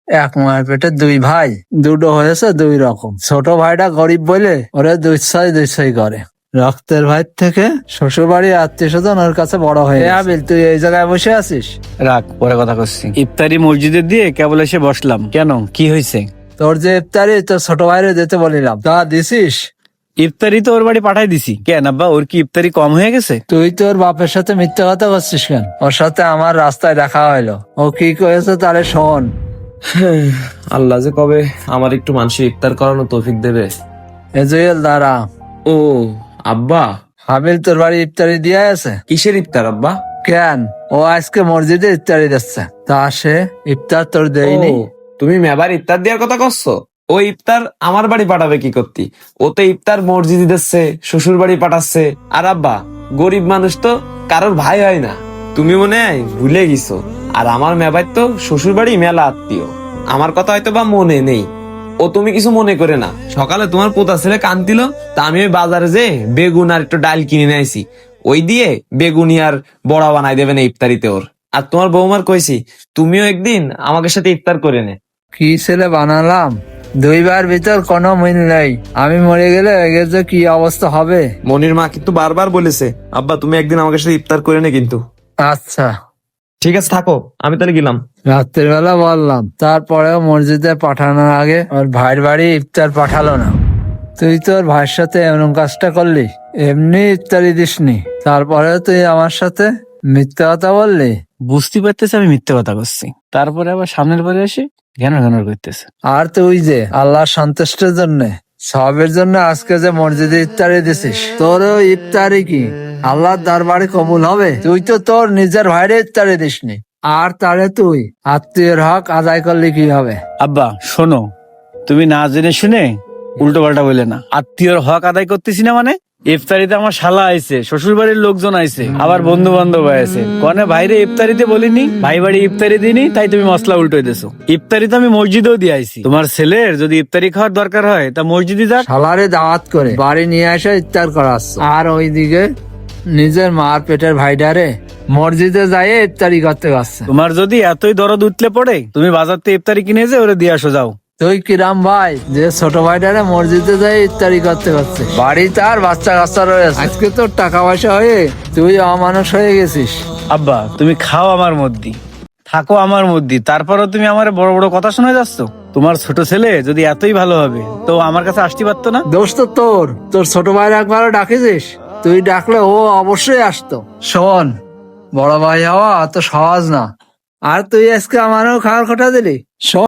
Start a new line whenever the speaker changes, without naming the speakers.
এক মায়ের পেটে দুই ভাই, দুটো হয়েছে দুই রকম। ছোট ভাইটা গরিব বলে ওরে দুই করে। রক্তের ভাই থেকে শ্বশুর বাড়ি আত্মীয় স্বজন ওর কাছে বড় হয়ে গেছে। আবিল, তুই এই জায়গায় বসে আছিস?
রাখ, পরে কথা করছি। ইফতারি মসজিদে দিয়ে কেবল এসে বসলাম। কেন, কি হয়েছে?
তোর যে ইফতারি তোর ছোট ভাইরে দিতে বলিলাম, তা দিছিস?
ইফতারি তো ওর বাড়ি পাঠাই দিছি। কেন আব্বা, ওর কি ইফতারি কম হয়ে গেছে?
তুই তোর বাপের সাথে মিথ্যা কথা করছিস কেন? ওর সাথে আমার রাস্তায় দেখা হইলো, ও কি করেছে তাহলে শোন।
আল্লাহ যে কবে আমার একটু মানুষের ইফতার করানো তৌফিক দেবে।
এজুয়েল দাঁড়া।
ও আব্বা,
হাবিল তোর বাড়ি ইফতারি দিয়ে আছে?
কিসের ইফতার আব্বা?
কেন, ও আজকে মসজিদে ইফতারি দিচ্ছে, তা সে ইফতার তোর দেয়নি?
ও, তুমি মেবার ইফতার দেওয়ার কথা করছো? ও ইফতার আমার বাড়ি পাঠাবে কি করতি? ও তো ইফতার মসজিদে দিচ্ছে, শ্বশুর বাড়ি পাঠাচ্ছে। আর আব্বা, গরিব মানুষ তো কারোর ভাই হয় না, তুমি মনে হয় ভুলে গেছো। আর আমার মেবার তো শ্বশুর বাড়ি মেলা আত্মীয়, আমার কথা হয়তো বা মনে নেই। ও তুমি কিছু মনে করে না, সকালে তোমার পোতা ছেলে কান্দিল, তা আমি ওই বাজারে যে বেগুন আর একটু ডাল কিনে নিয়ে আইছি, ওই দিয়ে বেগুনি আর বড়া বানাই দেবেন ইফতারিতে ওর। আর তোমার বৌমার কইছি তুমিও একদিন আমাকে সাথে ইফতার করে নে।
কি ছেলে বানালাম, দুইবার ভিতর কোনো মিল নেই। আমি মরে গেলে এগের যে কি অবস্থা হবে।
মনির মা কিন্তু বারবার বলেছে, আব্বা তুমি একদিন আমাকে সাথে ইফতার করে নে কিন্তু।
আচ্ছা
ঠিক আছে, থাকো, আমি তাহলে গেলাম।
রাত্রের বেলা বললাম, তারপরেও মসজিদে পাঠানোর আগে ওর ভাইয়ের বাড়ি ইফতার পাঠালো না। তুই তোর ভাইয়ের সাথে এমন কাজটা করলি, এমনি ইফতারি দিসনি, তারপরেও তুই আমার সাথে মিথ্যা কথা বললি।
বুঝতে পারতেছে আমি মিথ্যে কথা করছি, তারপরে আবার সামনের পরে এসে ঘ্যান করতেছে।
আর তুই যে আল্লাহর সন্তুষ্টের জন্য, সবের জন্য আজকে যে মসজিদে ইফতারি দিছিস, তোরও ইফতারি কি আল্লাহর দরবারে কবুল হবে? তুই তো তোর নিজের ভাইরে ইফতারি দিসনি, আর তারে তুই আত্মীয়ের হক আদায় করলি কি হবে?
আব্বা শোনো, তুমি না জেনে শুনে উল্টো পাল্টা বলে না। আত্মীয়র হক আদায় করতেছি না মানে? ইফতারিতে আমার শালা আইছে, শ্বশুর বাড়ির লোকজন আইছে, আবার বন্ধু বান্ধব আছে। কনে ভাইরে ইফতারিতে বলিনি, ভাই বাড়ি ইফতারি দিনি, তাই তুমি মশলা উল্টো দিছো। ইফতারি তো আমি মসজিদেও দিয়ে আইছি। তোমার ছেলের যদি ইফতারি খাওয়ার দরকার হয় তা মসজিদে যাক।
শালারে দাওয়াত করে বাড়ি নিয়ে এসে ইফতার করাচ্ছ, আর ওইদিকে নিজের মার পেটের ভাইডারে মসজিদে যাই ইফতারি করতে পারছে।
তোমার যদি এতই দরদ উঠলে পড়ে, তুমি বাজার থেকে ইফতারি কিনে যে ওরে দিয়ে আসো যাও।
তুই কিরাম ভাই যে ছোট ভাইটারে মসজিদে যাই ইফতারি করতে পারছে, বাড়িতে আর বাচ্চা কাচ্চা রয়েছে। আজকে তোর টাকা পয়সা হয়ে তুই অমানুষ হয়ে গেছিস।
আব্বা তুমি খাও আমার মধ্যে, থাকো আমার মধ্যে, তারপরও তুমি আমার বড় বড় কথা শোনা যাচ্ছ। তোমার ছোট ছেলে যদি এতই ভালো হবে তো আমার কাছে আসতে পারতো না?
দোষ তো তোর, তোর ছোট ভাইয়ের একবারও ডাকেছিস? তুই ডাকলে ও অবশ্যই আসতো। শোন, বড় ভাই হওয়া অত সহজ না, আর তুই আজকে আমারও খাওয়ার খোটা দিলি। শোন।